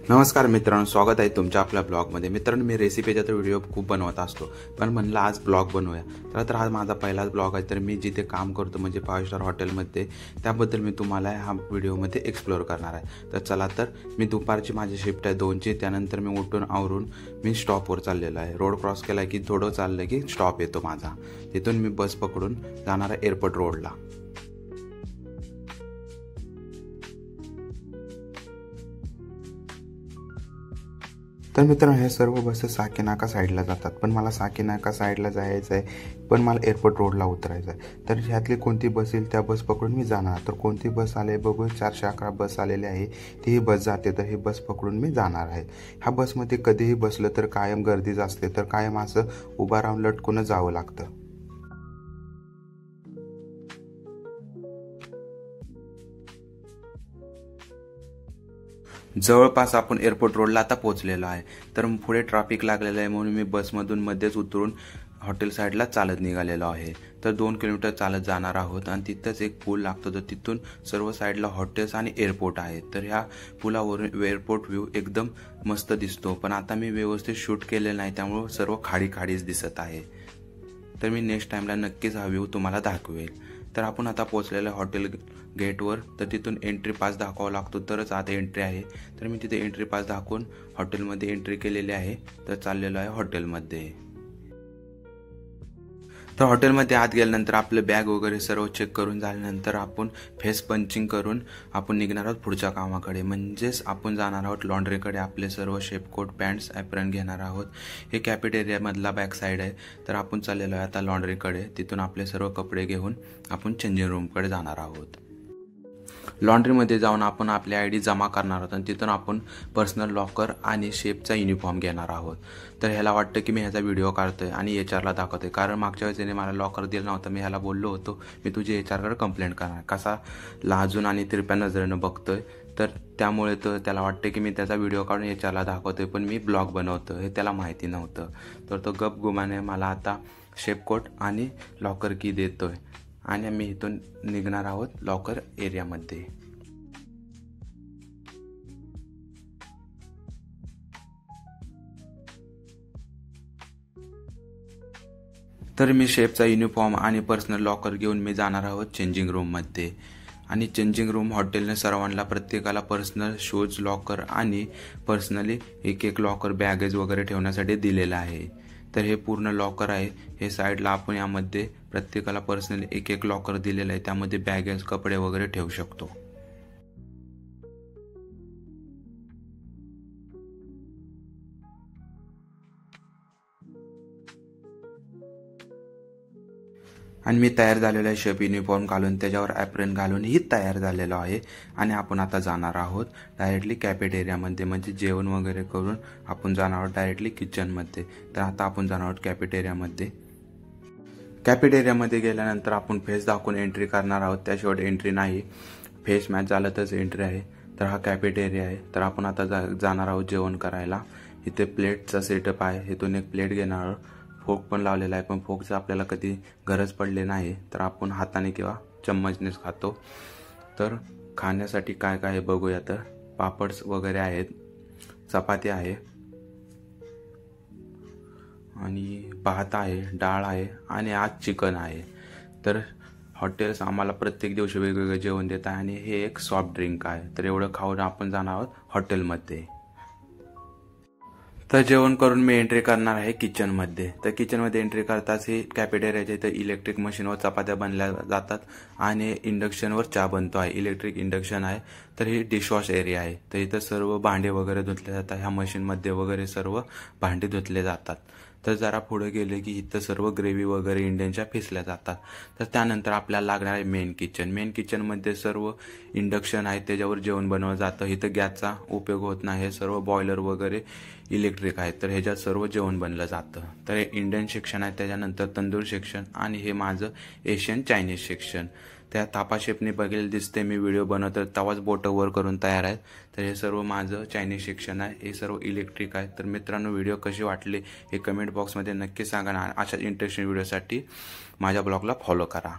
नमस्कार मित्रांनो, स्वागत आहे तुमच्या आपल्या ब्लॉगमध्ये। मित्रांनो, मी रेसिपीचा तर व्हिडिओ खूप बनवत असतो, पण म्हणलं आज ब्लॉग बनवूया। तर हा माझा पहिलाच ब्लॉग आहे। तर मी जिथे काम करतो म्हणजे 5 स्टार हॉटेलमध्ये, त्याबद्दल मी तुम्हाला हा व्हिडिओमध्ये एक्सप्लोर करणार आहे। तर चला, तर मी दुपारची माझी शिफ्ट आहे 2ची, त्यानंतर मी उठून आवरून मी स्टॉपवर चाललेलो आहे। रोड क्रॉस केला की थोडं चाललं की स्टॉप येतो माझा, तिथून मी बस पकडून जाणार आहे एअरपोर्ट रोडला। तर मित्रांनो, हे सर्व बसेस साकीनाका साईडला जातात, पण मला साकीनाका साईडला जायचं आहे, पण मला एअरपोर्ट रोडला उतरायचं आहे। तर ह्यातली कोणती बस येईल त्या बस पकडून मी जाणार। तर कोणती बस आले बघू, 411 बस आलेली आहे, ती ही बस जाते, तर ही बस पकडून मी जाणार आहे। ह्या बसमध्ये कधीही बसलं तर कायम गर्दीच असते, तर कायम असं उभा राहून लटकूनच जावं लागतं। जवळपास आपण एअरपोर्ट रोडला आता पोहोचलेलो आहे। तर पुढे ट्रॅफिक लागलेलं आहे, म्हणून मी बसमधून मध्येच उतरून हॉटेल साईडला चालत निघालेलो आहे। तर 2 किलोमीटर चालत जाणार आहोत आणि तिथंच एक पूल लागतो, तर तिथून सर्व साईडला हॉटेल्स आणि एअरपोर्ट आहे। तर ह्या पुलावरून एअरपोर्ट व्ह्यू एकदम मस्त दिसतो, पण आता मी व्यवस्थित शूट केलेलं नाही, त्यामुळे सर्व खाडीच दिसत आहे। तर मी नेक्स्ट टाइमला नक्कीच हा व्ह्यू तुम्हाला दाखवेल। तर आपण आता पोहोचलेलो आहे हॉटेल गेटवर, तर तिथून एंट्री पास दाखवावा लागतो तरच आत एंट्री आहे। तर मी तिथे एंट्री पास दाखवून हॉटेलमध्ये एंट्री केलेली आहे। तर चाललेलो आहे हॉटेलमध्ये। तर हॉटेलमध्ये आत गेल्यानंतर आपलं बॅग वगैरे सर्व चेक करून झाल्यानंतर आपण फेस पंचिंग करून आपण निघणार आहोत पुढच्या कामाकडे, म्हणजेच आपण जाणार आहोत लॉन्ड्रीकडे। आपले सर्व शेपकोट, पॅन्ट्स, ॲप्रन घेणार आहोत। हे कॅफेटेरियामधला बॅक साईड आहे। तर आपण चाललेलो आहे आता लॉन्ड्रीकडे, तिथून आपले सर्व कपडे घेऊन आपण चेंजिंग रूमकडे जाणार आहोत। लॉन्ड्रीमध्ये जाऊन आपण आपली ID जमा करणार आहोत आणि तिथून आपण पर्सनल लॉकर आणि शेपचा युनिफॉर्म घेणार आहोत। तर ह्याला वाटतं की मी ह्याचा व्हिडिओ काढतोय आणि HR ला दाखवतोय, कारण मागच्या वेळेस त्याने मला लॉकर दिलं नव्हतं। मी ह्याला बोललो होतो मी तुझी HR कडे कंप्लेंट करणार, कसा लाजून आणि तिरप्या नजरेनं बघतोय। तर त्यामुळे तर त्याला वाटतं की मी त्याचा व्हिडिओ काढून HR ला दाखवतोय, पण मी ब्लॉग बनवतो हे त्याला माहिती नव्हतं। तर तो गपगुमाने मला आता शेपकोट आणि लॉकर की देतोय आणि आम्ही इथून निघणार आहोत लॉकर एरियामध्ये। तर मी शेफचा युनिफॉर्म आणि पर्सनल लॉकर घेऊन मी जाणार आहोत चेंजिंग रूममध्ये। आणि चेंजिंग रूम हॉटेलने सर्वांना प्रत्येकाला पर्सनल शूज लॉकर आणि पर्सनली एक लॉकर बॅगेज वगैरे ठेवण्यासाठी दिलेलं आहे। तर हे पूर्ण लॉकर आहे। हे साईडला आपण यामध्ये प्रत्येकाला पर्सनली एक लॉकर दिलेलं आहे, त्यामध्ये बॅगेज, कपडे वगैरे ठेवू शकतो। आणि मी तयार झालेलो आहे, शेफ युनिफॉर्म घालून त्याच्यावर ॲप्रन घालूनही तयार झालेलो आहे। आणि आपण आता जाणार आहोत डायरेक्टली कॅफेटेरियामध्ये, म्हणजे जेवण वगैरे करून आपण जाणार आहोत डायरेक्टली किचनमध्ये। तर आता आपण जाणार आहोत कॅफेटेरियामध्ये। कॅफेटेरियामध्ये गेल्यानंतर आपण फेस दाखवून एंट्री करणार आहोत, त्याशिवाय एंट्री नाही। फेस मॅच झालं तरच एंट्री आहे। तर हा कॅफेटेरिया आहे। तर आपण आता जाणार आहोत जेवण करायला। इथे प्लेटचा सेटअप आहे, इथून एक प्लेट घेणार आहोत। फोक पण लावलेला आहे, पण फोकचं आपल्याला कधी गरज पडली नाही, तर आपण हाताने किंवा चम्मचनेच खातो। तर खाण्यासाठी काय काय आहे बघूया। तर पापड्स वगैरे आहेत, चपाती आहे आणि भात आहे, डाळ आहे आणि आज चिकन आहे। तर हॉटेल्स आम्हाला प्रत्येक दिवशी वेगवेगळं जेवण देत आहे आणि हे एक सॉफ्ट ड्रिंक आहे। तर एवढं खाऊन आपण जाणार आहोत हॉटेलमध्ये। तर जेवण करून मी एंट्री करणार आहे किचनमध्ये। तर किचनमध्ये एंट्री करताच ही कॅफेटेरियाच्या इथं इलेक्ट्रिक मशीनवर चपात्या बनल्या जातात आणि इंडक्शनवर चहा बनतो आहे। इलेक्ट्रिक इंडक्शन आहे। तर ही डिशवॉश एरिया आहे। तर इथं सर्व भांडे वगैरे धुतले जातात, ह्या मशीनमध्ये वगैरे सर्व भांडे धुतले जातात। तर जरा पुढे गेले की इथं सर्व ग्रेव्ही वगैरे इंडियनच्या पिसल्या जातात। तर त्यानंतर आपल्याला लागणार आहे मेन किचन। मेन किचनमध्ये सर्व इंडक्शन आहे, त्याच्यावर जेवण बनवलं जातं। इथं गॅसचा उपयोग होत नाही, हे सर्व बॉयलर वगैरे इलेक्ट्रिक आहे। तर ह्याच्यात सर्व जेवण बनलं जातं। तर हे इंडियन सेक्शन आहे, त्याच्यानंतर तंदूर सेक्शन आणि हे माझं एशियन चायनीज सेक्शन। त्या थापा शेपने बघेल दिसते मी व्हिडिओ बनवतो तेव्हाच बोटं वर करून तयार आहेत। तर हे सर्व माझं चायनीज सेक्शन आहे, हे सर्व इलेक्ट्रिक आहे। तर मित्रांनो, व्हिडिओ कशी वाटली हे कमेंट बॉक्समध्ये नक्की सांगा ना। अशाच इंटरेस्टिंग व्हिडिओसाठी माझ्या ब्लॉगला फॉलो करा।